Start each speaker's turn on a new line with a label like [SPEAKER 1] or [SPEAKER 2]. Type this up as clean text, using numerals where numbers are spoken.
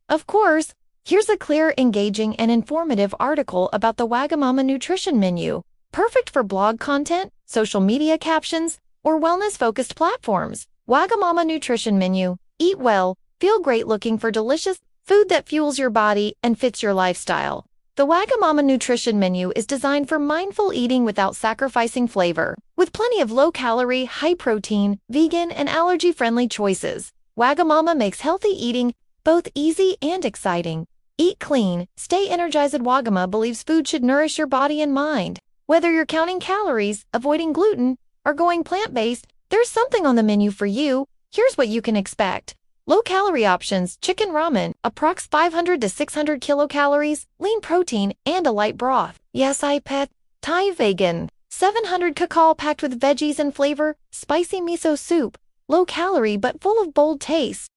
[SPEAKER 1] Of course, here's a clear, engaging, and informative article about the Wagamama nutrition menu, perfect for blog content, social media captions, or wellness-focused platforms. Wagamama nutrition menu. Eat well, feel great, looking for delicious food that fuels your body and fits your lifestyle. The Wagamama nutrition menu is designed for mindful eating without sacrificing flavor. With plenty of low-calorie, high-protein, vegan, and allergy-friendly choices, Wagamama makes healthy eating both easy and exciting. Eat clean, stay energized. Wagamama believes food should nourish your body and mind. Whether you're counting calories, avoiding gluten, or going plant-based, there's something on the menu for you. Here's what you can expect. Low-calorie options: chicken ramen, approx 500 to 600 kilocalories, lean protein, and a light broth. Yes, I pet. Thai vegan, 700 kcal packed with veggies and flavor, spicy miso soup, low-calorie but full of bold taste.